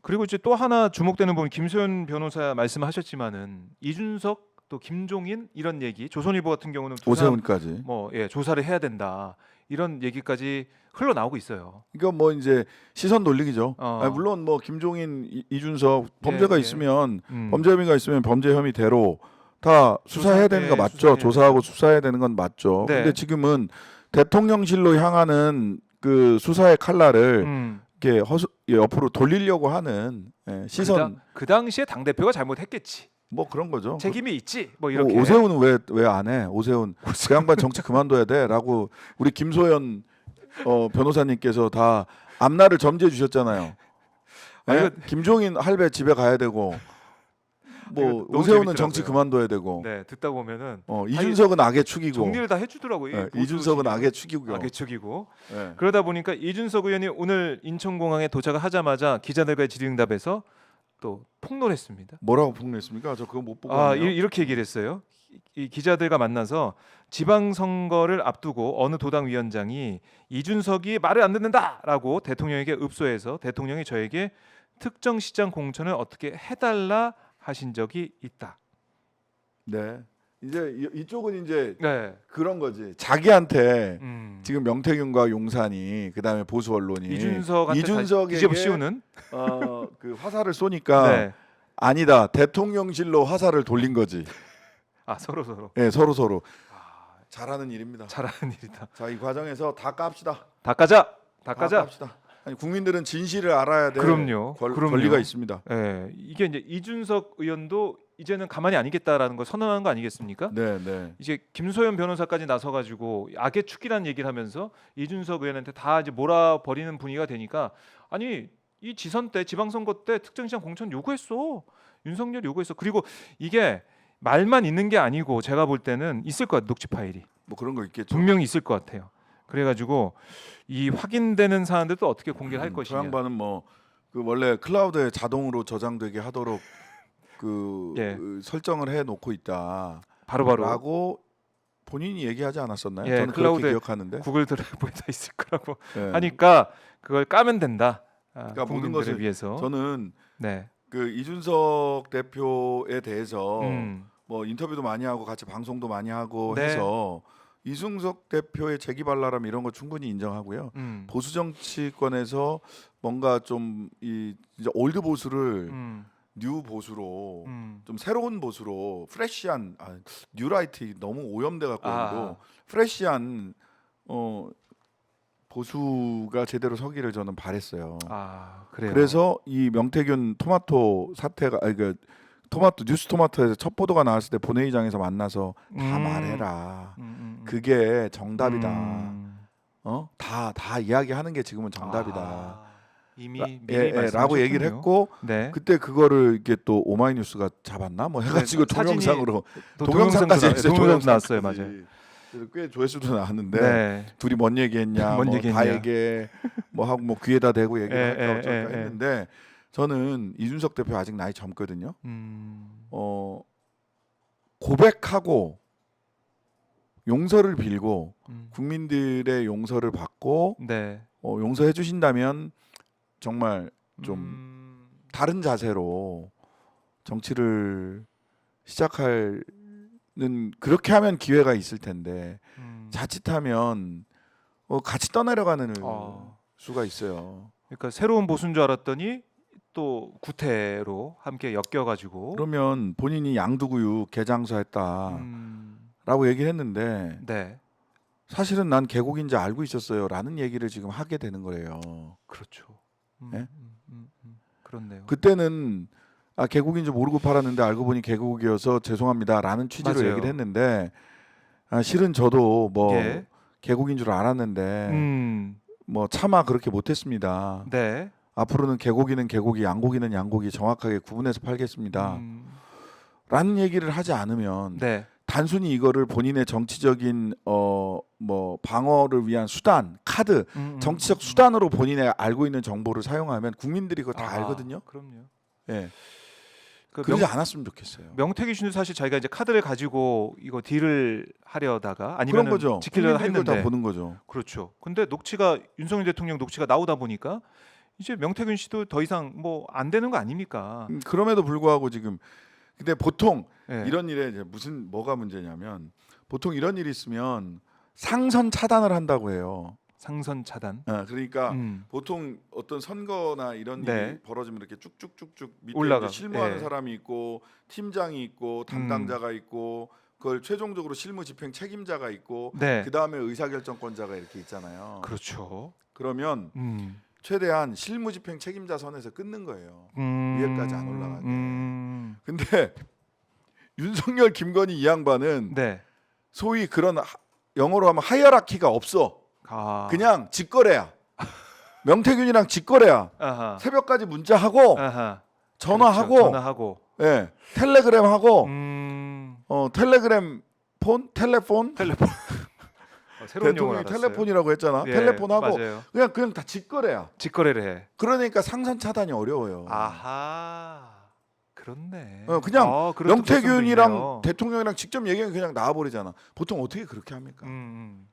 그리고 이제 또 하나 주목되는 부분 김소연 변호사 말씀하셨지만은 이준석 또 김종인 이런 얘기 조선일보 같은 경우는 두 사람 오세훈까지. 뭐 조사를 해야 된다 이런 얘기까지 흘러나오고 있어요. 이거 뭐 이제 시선 돌리기죠. 어. 물론 뭐 김종인, 이준석 범죄가 예. 있으면 범죄 혐의가 있으면 범죄 혐의대로 다 수사해야 수사, 되는 거 예, 맞죠. 수사해야 조사하고 되죠. 수사해야 되는 건 맞죠. 네. 근데 지금은 대통령실로 향하는 그 수사의 칼날을 이렇게 옆으로 돌리려고 하는 시선 그 당시에 당 대표가 잘못했겠지. 뭐 그런 거죠. 책임이 있지. 뭐 이렇게. 오세훈은 왜 안 해? 오세훈 그 양반 정치 그만둬야 돼라고 우리 김소연 변호사님께서 다 앞날을 점지해 주셨잖아요. 아, 이거- 김종인 할배 집에 가야 되고 뭐 이거 너무 오세훈은 정치 재밌더라고요. 그만둬야 되고 네, 듣다 보면은 이준석은 악의 축이고 정리를 다 해주더라고요. 이 보수 이준석은 진영. 악의 축이고요. 악의 축이고. 예. 그러다 보니까 이준석 의원이 오늘 인천공항에 도착을 하자마자 기자들과의 질의응답에서 또 폭로했습니다. 뭐라고 폭로했습니까? 저 그거 못 보고 아, 왔네요. 이렇게 얘기를 했어요. 이 기자들과 만나서 지방선거를 앞두고 어느 도당 위원장이 이준석이 말을 안 듣는다라고 대통령에게 읍소해서 대통령이 저에게 특정 시장 공천을 어떻게 해달라 하신 적이 있다. 네. 이제 이쪽은 이제 네. 그런 거지. 자기한테 음. 지금 명태균과 용산이 그다음에 보수 언론이 이준석한테 이준석에게 뒤집어 씌우는. 그 화살을 쏘니까 네. 아니다. 대통령실로 화살을 돌린 거지. 아, 서로. 네, 서로 잘하는 일입니다. 잘하는 일이다. 자, 이 과정에서 다 깝시다. 다 까자. 다 깝시다. 아니, 국민들은 진실을 알아야 될 그럼요. 권리가 있습니다. 예, 이게 이제 이준석 의원도 이제는 가만히 안 있겠다라는 걸 선언한 거 아니겠습니까? 네, 네. 이제 김소연 변호사까지 나서가지고 악의 축이라는 얘기를 하면서 이준석 의원한테 다 이제 몰아버리는 분위기가 되니까 아니 이 지선 때 지방선거 때 특정시장 공천 요구했어. 윤석열 요구했어. 그리고 이게 말만 있는 게 아니고 제가 볼 때는 있을 것 같아요. 녹취 파일이 뭐 그런 거 있겠죠. 분명히 있을 것 같아요. 그래가지고 이 확인되는 사안들도 어떻게 공개를 할 저 것이냐. 양반은 뭐 그 원래 클라우드에 자동으로 저장되게 하도록 그 예. 설정을 해 놓고 있다. 바로바로 라고 본인이 얘기하지 않았었나요? 예, 저는 클라우드에 그렇게 기억하는데. 구글 드라이브에 다 있을 거라고 예. 하니까 그걸 까면 된다. 그러니까 모든 국민들을 것을 위해서. 저는 네. 그 이준석 대표에 대해서 음. 뭐 인터뷰도 많이 하고 같이 방송도 많이 하고 네. 해서 이준석 대표의 재기발랄함 이런 거 충분히 인정하고요. 보수 정치권에서 뭔가 좀 이 이제 올드 보수를 뉴 보수로 좀 새로운 보수로 프레시한 뉴라이트 너무 오염돼 갖고 프레시한 보수가 제대로 서기를 저는 바랬어요. 그래요. 그래서 이 명태균 토마토 사태가 그 토마토 뉴스 토마토에서 첫 보도가 나왔을 때 본회의장에서 만나서 다 말해라. 그게 정답이다. 다 이야기하는 게 지금은 정답이다. 이미 라고 얘기를 했고 네. 그때 그거를 이게 또 오마이뉴스가 잡았나 뭐 해가지고 네, 사진이 동영상으로 동영상까지 했어요. 동영상 나왔어요, 동영상까지. 맞아요. 그래서 꽤 조회수도 나왔는데 네. 둘이 뭔 얘기했냐, 뭔 뭐 얘기했냐. 다 얘기해, 뭐 하고 뭐 귀에다 대고 얘기를 에, 할까 에, 어쩔까 에, 에. 했는데 저는 이준석 대표 아직 나이 젊거든요. 고백하고 용서를 빌고 국민들의 용서를 받고 네. 용서해 주신다면 정말 좀 다른 자세로 정치를 시작하는 그렇게 하면 기회가 있을 텐데 자칫하면 같이 떠내려가는 수가 있어요. 그러니까 새로운 보수인 줄 알았더니 또 구태로 함께 엮여가지고 그러면 본인이 양두구육 개장사했다라고 얘기를 했는데 네. 사실은 난 개곡인지 알고 있었어요라는 얘기를 지금 하게 되는 거예요. 그렇죠. 네? 그렇네요. 그때는 개곡인 줄 모르고 팔았는데 알고 보니 개곡이어서 죄송합니다라는 취지로 맞아요. 얘기를 했는데 실은 저도 뭐 예. 개곡인 줄 알았는데 뭐 차마 그렇게 못했습니다. 네. 앞으로는 개고기는 개고기, 양고기는 양고기 정확하게 구분해서 팔겠습니다. 라는 얘기를 하지 않으면 네. 단순히 이거를 본인의 정치적인 뭐 방어를 위한 수단, 카드, 정치적 수단으로 본인의 알고 있는 정보를 사용하면 국민들이 그거 다 알거든요. 그럼요. 예. 그 그러지 않았으면 좋겠어요. 명태균 씨도 사실 자기가 이제 카드를 가지고 이거 딜을 하려다가 그런 아니면 거죠. 지키려다 국민들이 그걸 했는데 다 보는 거죠. 그렇죠. 근데 녹취가 윤석열 대통령 녹취가 나오다 보니까 이제 명태균 씨도 더 이상 뭐 안 되는 거 아닙니까? 그럼에도 불구하고 지금 근데 보통 예. 이런 일에 이제 무슨 뭐가 문제냐면 보통 이런 일이 있으면 상선 차단을 한다고 해요. 상선 차단. 그러니까 음. 보통 어떤 선거나 이런 네. 일이 벌어지면 이렇게 쭉쭉쭉쭉 밑에 올라가. 이제 실무하는 예. 사람이 있고 팀장이 있고 담당자가 있고 그걸 최종적으로 실무 집행 책임자가 있고 네. 그 다음에 의사결정권자가 이렇게 있잖아요. 그렇죠. 그러면 최대한 실무 집행 책임자 선에서 끊는 거예요. 위에까지 안 올라가게. 근데 윤석열, 김건희 이 양반은 네. 소위 그런 영어로 하면 하이어라키가 없어. 그냥 직거래야. 명태균이랑 직거래야. 아하. 새벽까지 문자하고 아하. 전화하고, 그렇죠. 전화하고. 예, 텔레그램하고, 텔레그램 폰, 텔레폰. 새로운 대통령이 용어를 알았어요. 텔레폰이라고 했잖아. 예, 텔레폰하고 맞아요. 그냥 다 직거래야. 직거래를 해. 그러니까 상선 차단이 어려워요. 아하. 그렇네. 그냥 그런 명태균이랑 특성도 있네요. 대통령이랑 직접 얘기하면 그냥 나와버리잖아. 보통 어떻게 그렇게 합니까?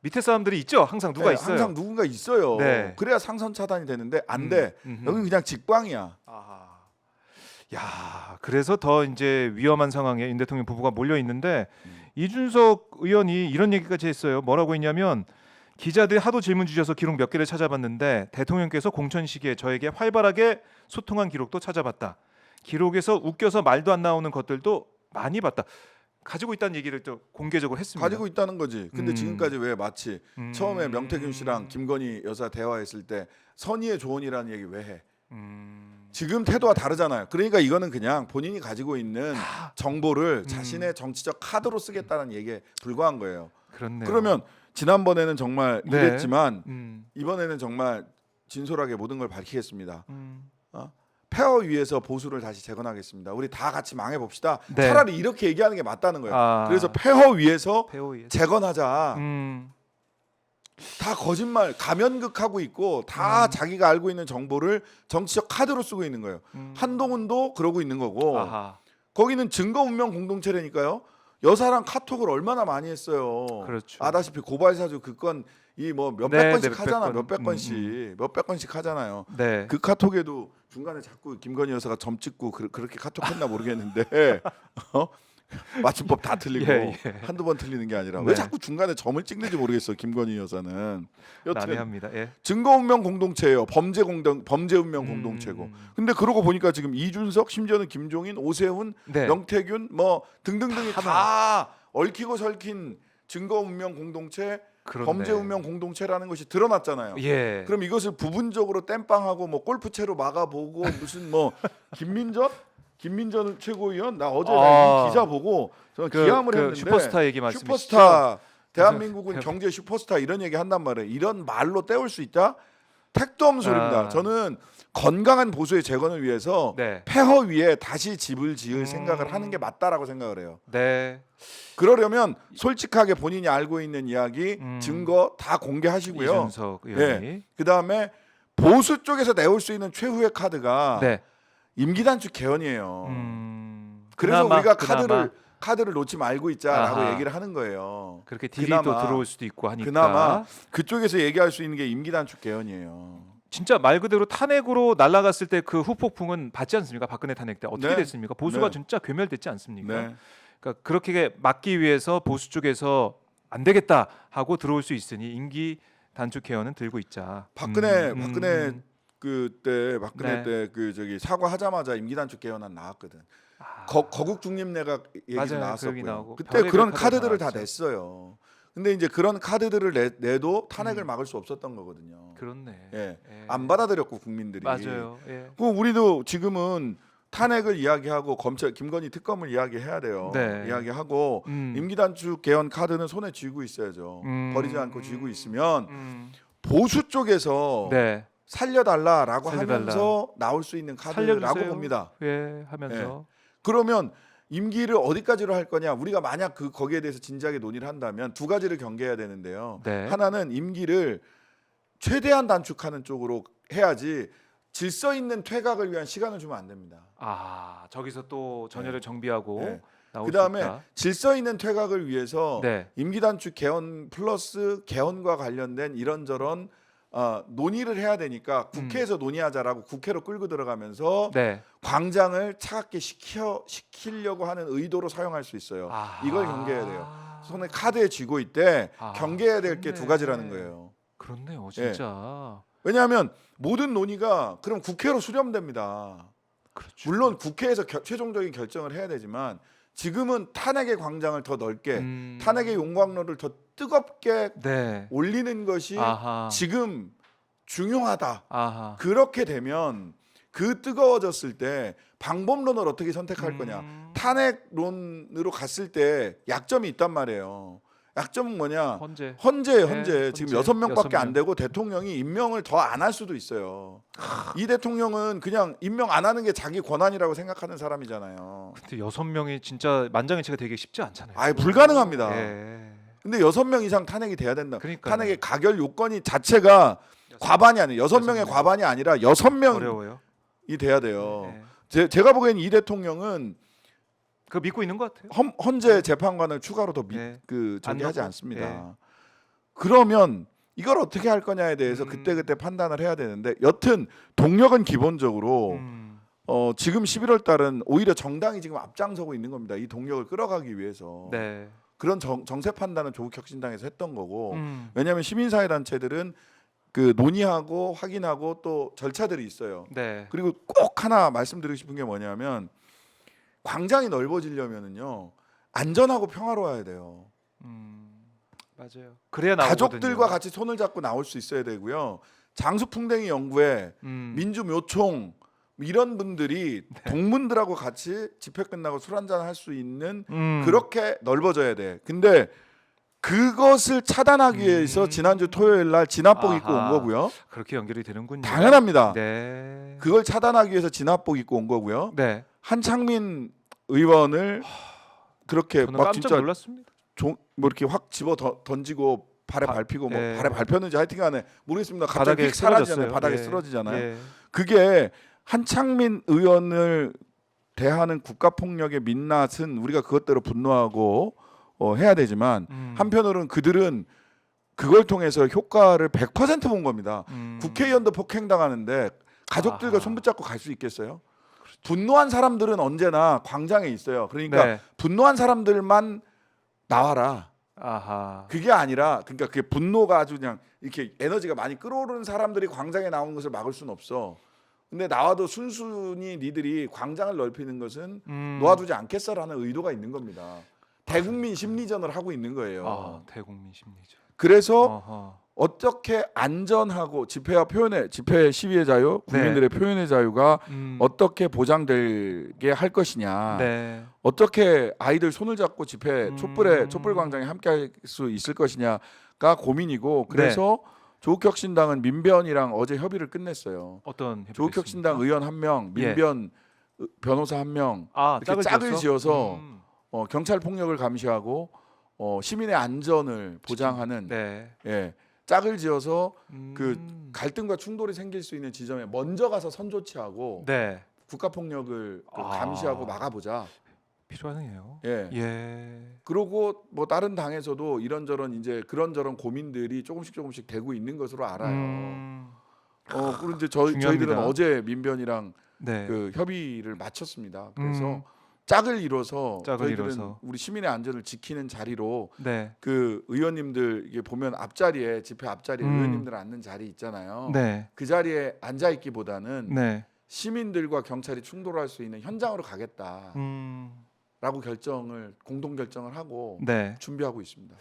밑에 사람들이 있죠. 항상 누가 네, 있어요. 항상 누군가 있어요. 네. 그래야 상선 차단이 되는데 안 돼. 음흠. 여기 그냥 직방이야. 아하. 야, 그래서 더 이제 위험한 상황에 윤 대통령 부부가 몰려 있는데 이준석 의원이 이런 얘기까지 했어요. 뭐라고 했냐면 기자들이 하도 질문 주셔서 기록 몇 개를 찾아봤는데 대통령께서 공천 시기에 저에게 활발하게 소통한 기록도 찾아봤다. 기록에서 웃겨서 말도 안 나오는 것들도 많이 봤다. 가지고 있다는 얘기를 또 공개적으로 했습니다. 가지고 있다는 거지. 근데 지금까지 왜 마치 처음에 명태균 씨랑 김건희 여사 대화했을 때 선의의 조언이라는 얘기 왜 해? 지금 태도가 다르잖아요. 그러니까 이거는 그냥 본인이 가지고 있는 정보를 자신의 정치적 카드로 쓰겠다는 얘기에 불과한 거예요. 그렇네요. 그러면 지난번에는 정말 네. 이랬지만 이번에는 정말 진솔하게 모든 걸 밝히겠습니다. 폐허 위에서 보수를 다시 재건하겠습니다. 우리 다 같이 망해 봅시다. 네. 차라리 이렇게 얘기하는 게 맞다는 거예요. 그래서 폐허 위에서 재건하자. 다 거짓말, 가면극하고 있고 다 자기가 알고 있는 정보를 정치적 카드로 쓰고 있는 거예요. 한동훈도 그러고 있는 거고 거기는 증거 운명 공동체라니까요. 여사랑 카톡을 얼마나 많이 했어요. 그렇죠. 아다시피 고발사주 그 건 이 뭐 몇백 건씩 하잖아. 건. 몇백 건씩 하잖아요. 네. 그 카톡에도 중간에 자꾸 김건희 여사가 점 찍고 그렇게 카톡했나 모르겠는데 맞춤법 다 틀리고 한두 번 틀리는 게 아니라 왜 자꾸 중간에 점을 찍는지 모르겠어. 김건희 여사는 여튼 난해합니다. 증거 운명 공동체예요. 범죄 운명 공동체고. 근데 그러고 보니까 지금 이준석, 심지어는 김종인, 오세훈, 명태균 뭐 등등등이 다 얽히고 설킨 증거 운명 공동체, 범죄 운명 공동체라는 것이 드러났잖아요. 그럼 이것을 부분적으로 땜빵하고 뭐 골프채로 막아보고 무슨 뭐 김민전 최고위원 나 어제 이 기사 보고 저는 기함을 했는데 슈퍼스타 얘기 말씀이시죠? 슈퍼스타 대한민국은 경제 슈퍼스타 이런 얘기 한단 말이에요. 이런 말로 때울 수 있다? 택도 없는 소리입니다. 저는 건강한 보수의 재건을 위해서 폐허 위에 다시 집을 지을 생각을 하는 게 맞다라고 생각을 해요. 그러려면 솔직하게 본인이 알고 있는 이야기, 증거 다 공개하시고요. 이준석 의원이. 그다음에 보수 쪽에서 내올 수 있는 최후의 카드가 임기 단축 개헌이에요. 그래서 우리가 카드를 놓지 말고 있자라고 얘기를 하는 거예요. 그렇게 딜이 또 들어올 수도 있고 하니까. 그나마 그쪽에서 얘기할 수 있는 게 임기 단축 개헌이에요. 진짜 말 그대로 탄핵으로 날아갔을 때 그 후폭풍은 받지 않습니까? 박근혜 탄핵 때 어떻게 됐습니까? 보수가 진짜 괴멸됐지 않습니까? 그러니까 그렇게 막기 위해서 보수 쪽에서 안 되겠다 하고 들어올 수 있으니 임기 단축 개헌은 들고 있자. 박근혜 때 그 저기 사과하자마자 임기 단축 개헌안 나왔거든. 거국 중립 내각 얘기도 나왔었고요. 그때 그런 카드들을 다 냈어요. 근데 이제 그런 카드들을 내도 탄핵을 막을 수 없었던 거거든요. 그렇네. 안 받아들였고 국민들이. 맞아요. 그 우리도 지금은 탄핵을 이야기하고 검찰 김건희 특검을 이야기해야 돼요. 이야기하고 임기 단축 개헌 카드는 손에 쥐고 있어야죠. 버리지 않고 쥐고 있으면 보수 쪽에서 살려달라라고 하면서 나올 수 있는 카드라고 봅니다. 하면서 그러면 임기를 어디까지로 할 거냐? 우리가 만약 거기에 대해서 진지하게 논의를 한다면 두 가지를 경계해야 되는데요. 하나는 임기를 최대한 단축하는 쪽으로 해야지 질서 있는 퇴각을 위한 시간을 주면 안 됩니다. 저기서 또 전열을 정비하고 그다음에 질서 있는 퇴각을 위해서 임기 단축 개헌 플러스 개헌과 관련된 이런저런 논의를 해야 되니까 국회에서 논의하자라고 국회로 끌고 들어가면서 네. 광장을 차갑게 시키려고 하는 의도로 사용할 수 있어요. 아하. 이걸 경계해야 돼요. 손에 카드에 쥐고 있대 아, 경계해야 될 게 그렇네. 두 가지라는 거예요. 그렇네요, 진짜. 왜냐하면 모든 논의가 그럼 국회로 수렴됩니다. 그렇죠. 물론 국회에서 최종적인 결정을 해야 되지만 지금은 탄핵의 광장을 더 넓게 탄핵의 용광로를 더 뜨겁게 네. 올리는 것이 아하. 지금 중요하다. 아하. 그렇게 되면 그 뜨거워졌을 때 방법론을 어떻게 선택할 거냐. 탄핵론으로 갔을 때 약점이 있단 말이에요. 약점은 뭐냐? 헌재 네, 지금 헌재. 6명밖에 안 6명. 되고 대통령이 임명을 더 안 할 수도 있어요. 이 대통령은 그냥 임명 안 하는 게 자기 권한이라고 생각하는 사람이잖아요. 근데 6명이 진짜 만장일치가 되게 쉽지 않잖아요. 아예 불가능합니다. 예. 근데 6명 이상 탄핵이 돼야 된다. 그러니까요. 탄핵의 가결 요건이 자체가 과반이 아니에요. 6명의 6명. 과반이 아니라 6명이 어려워요. 돼야 돼요. 네. 제가 보기에는 이 대통령은 그거 믿고 있는 것 같아요. 헌재 재판관을 추가로 더 네. 저기 안 하지 넣고. 않습니다. 네. 그러면 이걸 어떻게 할 거냐에 대해서 그때 판단을 해야 되는데 여튼 동력은 기본적으로 지금 11월 달은 오히려 정당이 지금 앞장서고 있는 겁니다. 이 동력을 끌어가기 위해서. 네. 그런 정세 판단은 조국혁신당에서 했던 거고 왜냐하면 왜냐하면 시민사회 단체들은 그 논의하고 확인하고 또 절차들이 있어요. 네. 그리고 꼭 하나 말씀드리고 싶은 게 뭐냐면 광장이 넓어지려면은요 안전하고 평화로워야 돼요. 맞아요. 그래야 나오거든요. 가족들과 같이 손을 잡고 나올 수 있어야 되고요. 장수풍뎅이 연구회, 민주묘총 이런 분들이 동문들하고 같이 집회 끝나고 술 한잔 할 수 있는 그렇게 넓어져야 돼. 근데 그것을 차단하기 위해서 지난주 토요일 날 진압복 입고 온 거고요. 그렇게 연결이 되는군요. 당연합니다. 네. 그걸 차단하기 위해서 진압복 입고 온 거고요. 네. 한창민 의원을 그렇게 저는 막 깜짝 진짜 놀랐습니다. 뭐 이렇게 확 집어 던지고 발에 밟히고 뭐 예. 발에 밟혔는지 하여튼간에 모르겠습니다. 갑자기 휙 사라지잖아요. 바닥에 쓰러지잖아요. 예. 그게 한창민 의원을 대하는 국가폭력의 민낯은 우리가 그것대로 분노하고 해야 되지만 한편으로는 그들은 그걸 통해서 효과를 100% 본 겁니다. 국회의원도 폭행당하는데 가족들과 손붙잡고 갈 수 있겠어요? 그렇죠. 분노한 사람들은 언제나 광장에 있어요. 그러니까 네. 분노한 사람들만 나와라. 아하. 그게 아니라 그러니까 그게 분노가 아주 그냥 이렇게 에너지가 많이 끌어오르는 사람들이 광장에 나오는 것을 막을 수는 없어. 근데 나와도 순순히 니들이 광장을 넓히는 것은 놓아두지 않겠어라는 의도가 있는 겁니다. 대국민 심리전을 하고 있는 거예요. 대국민 심리전. 그래서 어떻게 안전하고 집회 시위의 자유, 국민들의 표현의 자유가 어떻게 보장되게 할 것이냐. 네. 어떻게 아이들 손을 잡고 집회 촛불 광장에 함께할 수 있을 것이냐가 고민이고 그래서 조국혁신당은 민변이랑 어제 협의를 끝냈어요. 어떤 협의가 조국혁신당 있습니까? 의원 1명, 민변 변호사 1명 이렇게 짝을 지어서 경찰 폭력을 감시하고 시민의 안전을 보장하는 네. 짝을 지어서 그 갈등과 충돌이 생길 수 있는 지점에 먼저 가서 선조치하고 네. 국가 폭력을 감시하고 막아보자. 필요하네요. 예. 그리고 뭐 다른 당에서도 이런저런 이제 그런저런 고민들이 조금씩 되고 있는 것으로 알아요. 그리고 이제 저희들은 어제 민변이랑 그 협의를 마쳤습니다. 그래서 짝을 이뤄서 저희들은 우리 시민의 안전을 지키는 자리로 그 의원님들 이게 보면 앞자리에 집회 앞자리에 의원님들 앉는 자리 있잖아요. 그 자리에 앉아 있기보다는 시민들과 경찰이 충돌할 수 있는 현장으로 가겠다라고 공동 결정을 하고 준비하고 있습니다.